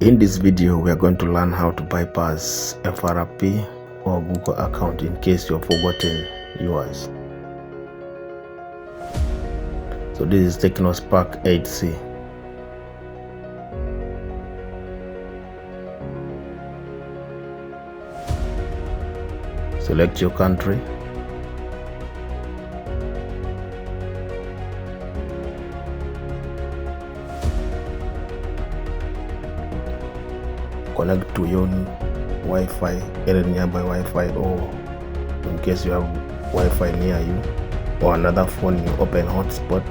In this video, we are going to learn how to bypass FRP or Google account in case you have forgotten yours. So this is Tecno Spark 8C. Select your country. Connect to your Wi-Fi, any nearby Wi-Fi, or in case you have Wi-Fi near you or another phone, you open hotspot.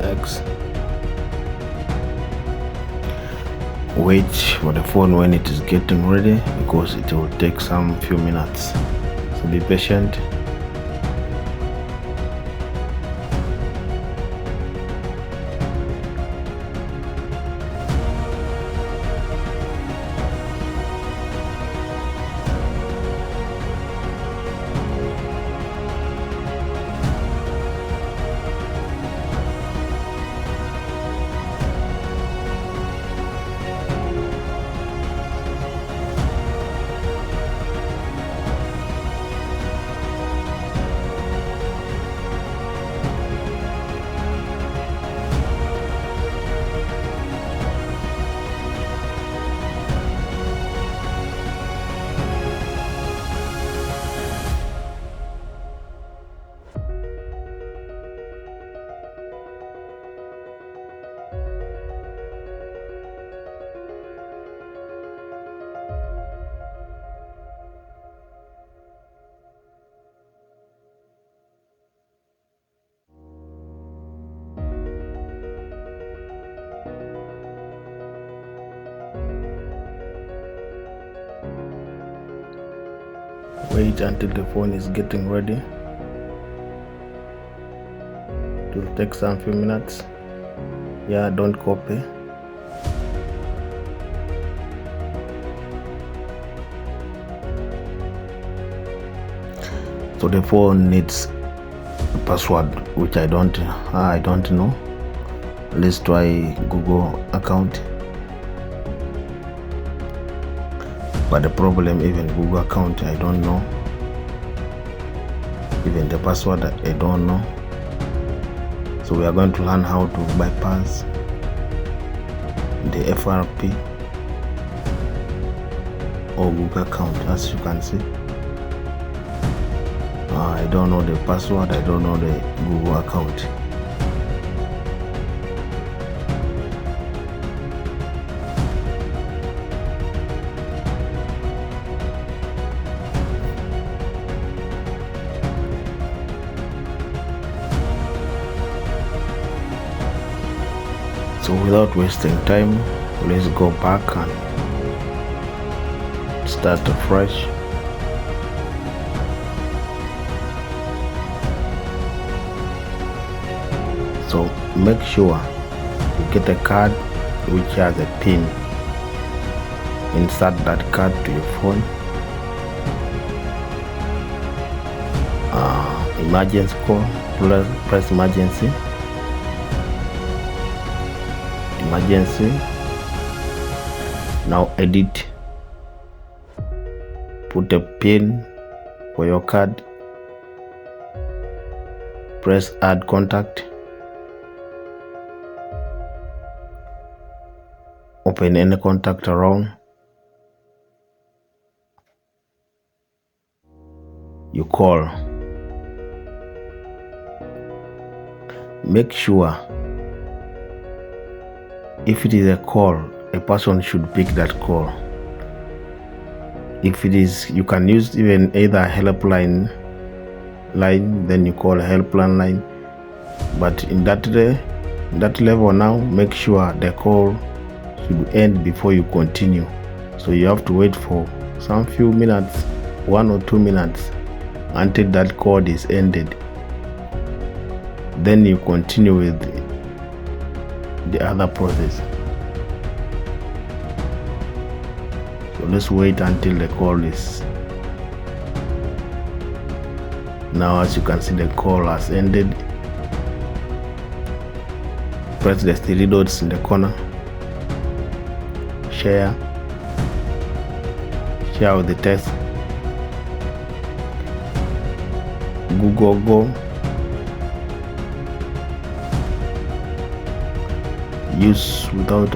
Next, wait for the phone when it is getting ready, because it will take some few minutes, so be patient. Wait until the phone is getting ready. It will take some few minutes. Yeah, don't copy. So the phone needs a password, which I don't know. Let's try Google account. But the problem, even Google account, I don't know. Even the password, I don't know. So we are going to learn how to bypass the FRP or Google account. As you can see, I don't know the password, I don't know the Google account. So without wasting time, let's go back and start afresh. So make sure you get a card which has a pin. Insert that card to your phone. Emergency call, press emergency. Now edit, put a pin for your card, press add contact, open any contact around, you call. Make sure if it is a call, a person should pick that call. If it is, you can use even either helpline line, then you call a helpline line. But in that level now, make sure the call should end before you continue. So you have to wait for some few minutes, 1 or 2 minutes, until that call is ended. Then you continue with the other process. So let's wait until the call is. Now as you can see, the call has ended. Press the three dots in the corner. Share with the test. Google Go. Use without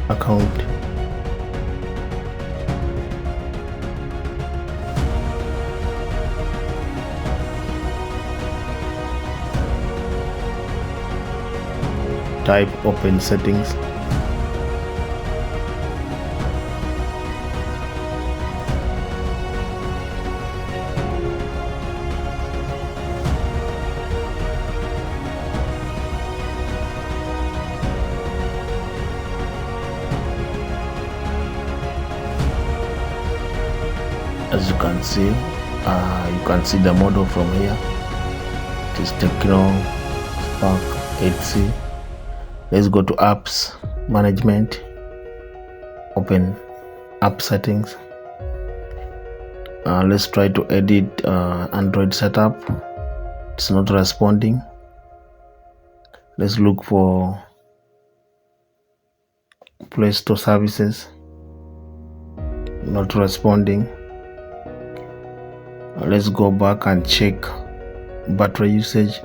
account. Type open settings. As you can see the model from here. It is Tecno Spark 8C. Let's go to apps management. Open app settings. Let's try to edit Android setup. It's not responding. Let's look for Play Store services. Not responding. Let's go back and check battery usage.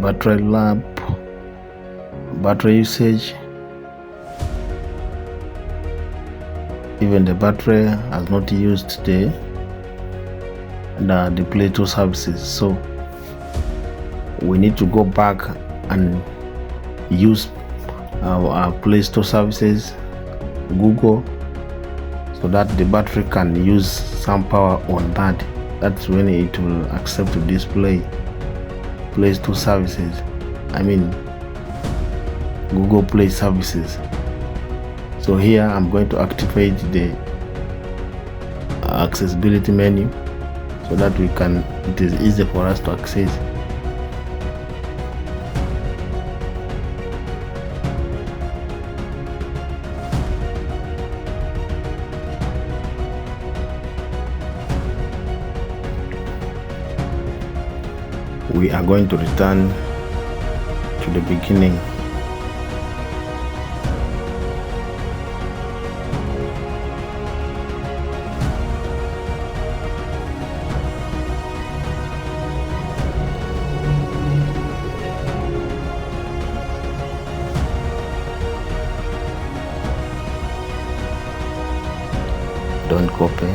Battery lamp, battery usage. Even the battery has not used today. The Play Store services. So we need to go back and use our Play Store services, Google, so that the battery can use some power on that. That's when it will accept to display Play Store services. I mean Google Play services. So here I'm going to activate the accessibility menu so that it is easy for us to access. We are going to return to the beginning. Don't copy.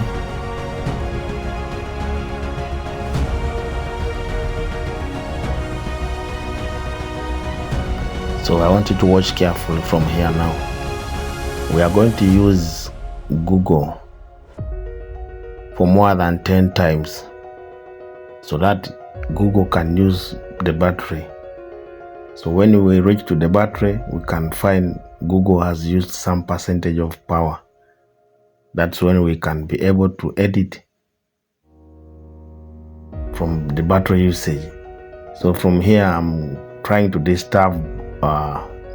So I want you to watch carefully from here now. We are going to use Google for more than 10 times so that Google can use the battery. So when we reach to the battery, we can find Google has used some percentage of power. That's when we can be able to edit from the battery usage. So from here, I'm trying to disturb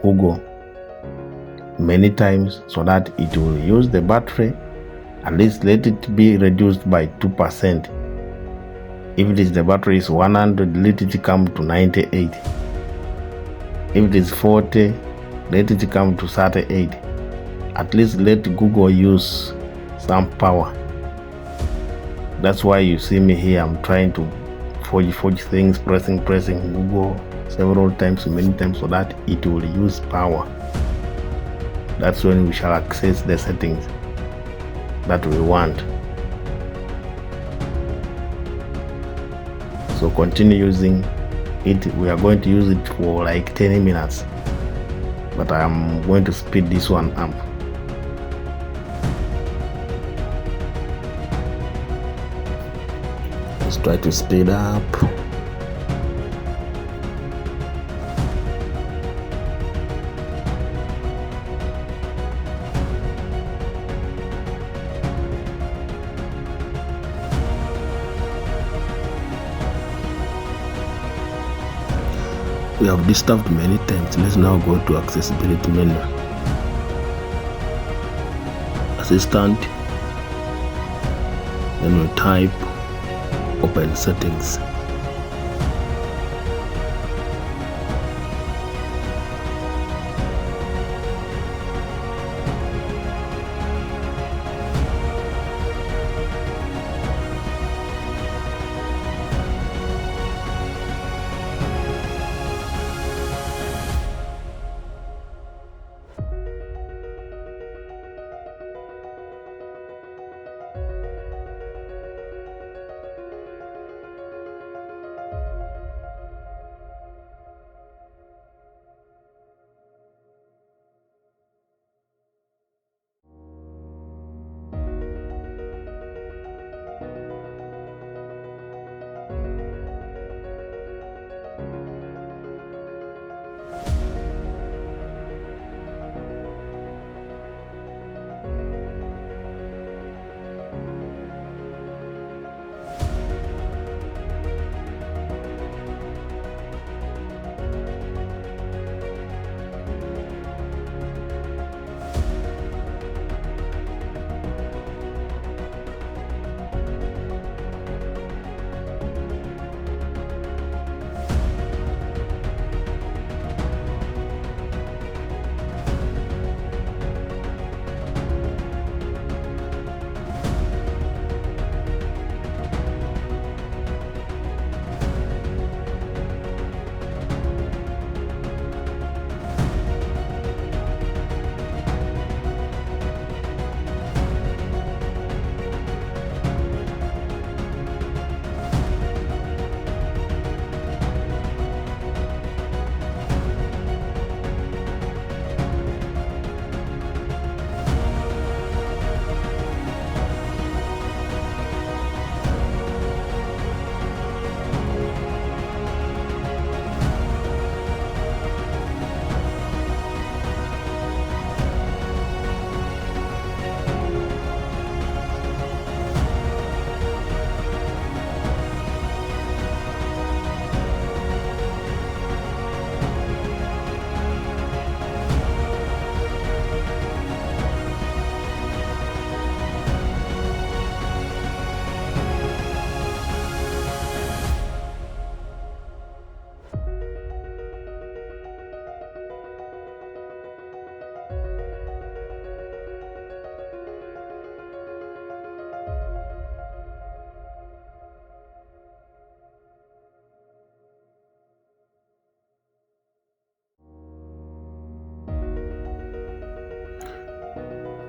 Google many times so that it will use the battery. At least let it be reduced by 2%. If it is the battery is 100, let it come to 98. If it is 40, let it come to 38. At least let Google use some power. That's why you see me here. I'm trying to forge things, pressing Google several times, many times, so that it will use power. That's when we shall access the settings that we want. So continue using it. We are going to use it for like 10 minutes, but I am going to speed this one up. Let's try to speed up. We have disturbed many times. Let's now go to accessibility menu. Assistant. Then we type open settings.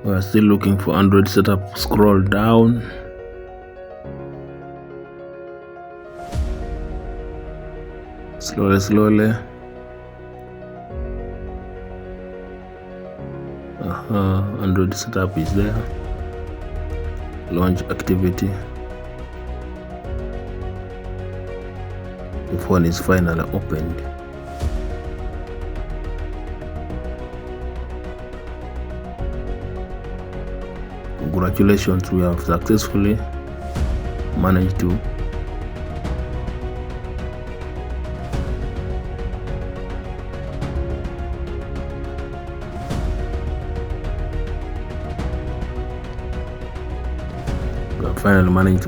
We are still looking for Android setup. Scroll down. Slowly. Android setup is there. Launch activity. The phone is finally opened. Congratulations, we have successfully managed to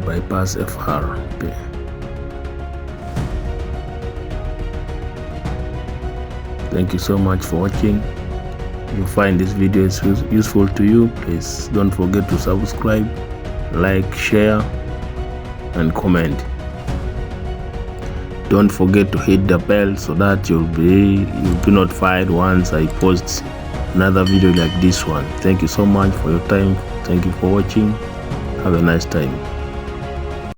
bypass FRP. Thank you so much for watching. If you find this video is useful to you, please don't forget to subscribe, like, share, and comment. Don't forget to hit the bell so that you'll be notified once I post another video like this one. Thank you so much for your time. Thank you for watching. Have a nice time.